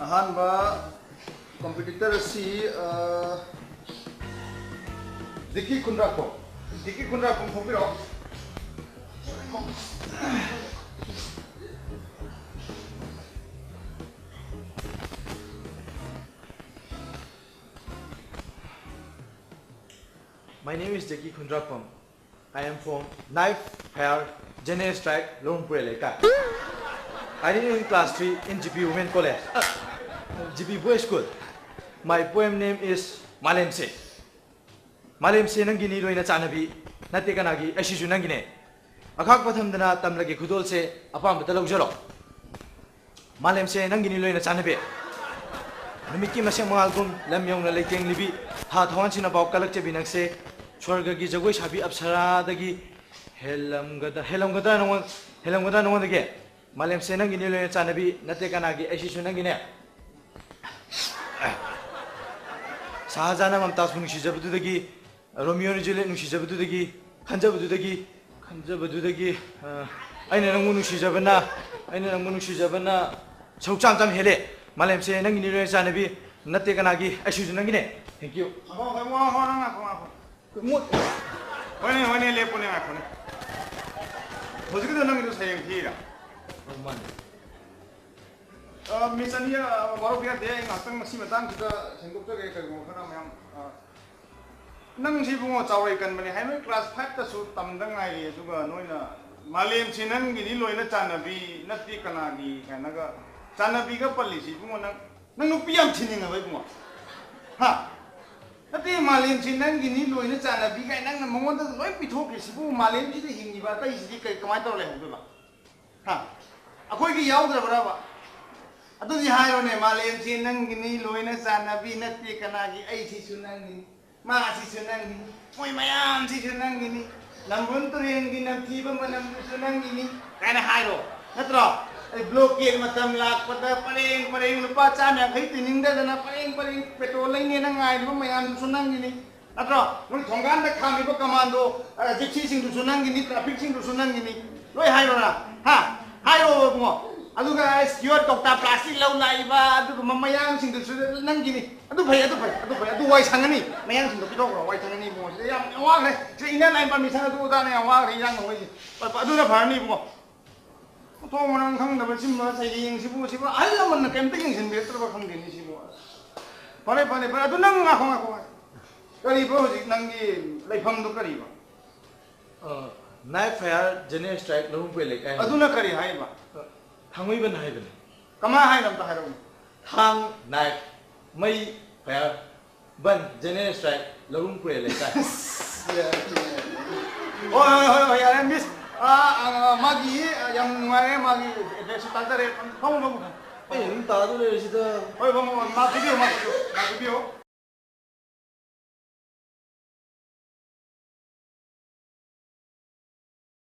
अहानबा computer सी दिकी कुंद्राको खोबिरो My name is Jackie Kundrapam. I am from Knife Fire General Strike Longpur Leka. I did in class 3 in GP Women College, GP Boys School. My poem name is Malemse. Malemse nangini loina chanabi nate kanagi ashisu nangine. Akak patham dana tamlagi khudol se apam batalog jaro. Malemse nangini loina chanabi. Numiki masang mangalkum lamyong na lekeng libi ha thawan sina baw kalak che binak se Swarga gi jagoi sabi apsara dagi helam gada nong dagi malem senang gini lo chanabi nate kanagi aisi sunang gine Sahajana Mamtas nung sijabudu dagi Romeo ni Juliet nung sijabudu dagi kanjabudu dagi aina nung sijabana chokcham cham hele malem senang gini lo chanabi nate kanagi aisi sunang gine. Thank you. Mut. Wani le pone ngakone. Hojik do nang do sayang thira. Misalnya baru biar dia ngakang masih matang kita senggup tu kayak kamu kan yang nang si bungo cawai kan mana hai kelas 5 ta su tamdang ai juga noina malem sinang gini loina chanabi nati kanagi kanaga chanabi ga palli si bungo nang nupiam thininga bai bungo. Ha Tapi malam sinang gini loh ini cana bikai nang namongan tu loh pithok kesi bu malam itu hingi bata isi kai kemana tu leh tu lah. Ha, aku ini yau tu berapa? Atau si hayo ne malam sinang gini loh ini cana bi nanti kena lagi ai si sunang gini, si sunang gini, oi mayam si sunang gini, namun tu yang gini nanti pemenang sunang gini, kena hayo, ngetro. Blokir macam lak pada paling lupa cana kai tining dah dana paling petrol ini nang ngai lu mayan sunang gini atro mun thonggan dak kami ko komando jeksi sing sunang gini traffic sing sunang gini loi hairo na ha hairo mo adu guys your dokta plastic lau lai ba adu mamayang sing sunang gini adu wai sangani mayang sing pitok ro wai sangani mo yam awak le ina lain permission adu da ne awak ri yang ngoi adu na bharni mo Tolong orang kang dapat simba saya yang sibu Allah mana camping yang sendiri terus kang gini sibu. Pane adu nang ngaku. Kali bro jik nangi leifam tu kali ba. Knife Fire General Strike Longpur Leka. Adu na kali hai ba. Thangoi ban hai ban. Kama hai nam ta hai ro. Thang knife mai fire ban General Strike Longpur Leka. Oh ya miss. Magi yang mana magi sudah ada, kamu. Ini tahu dulu sih tu. Oh, kamu magi bio.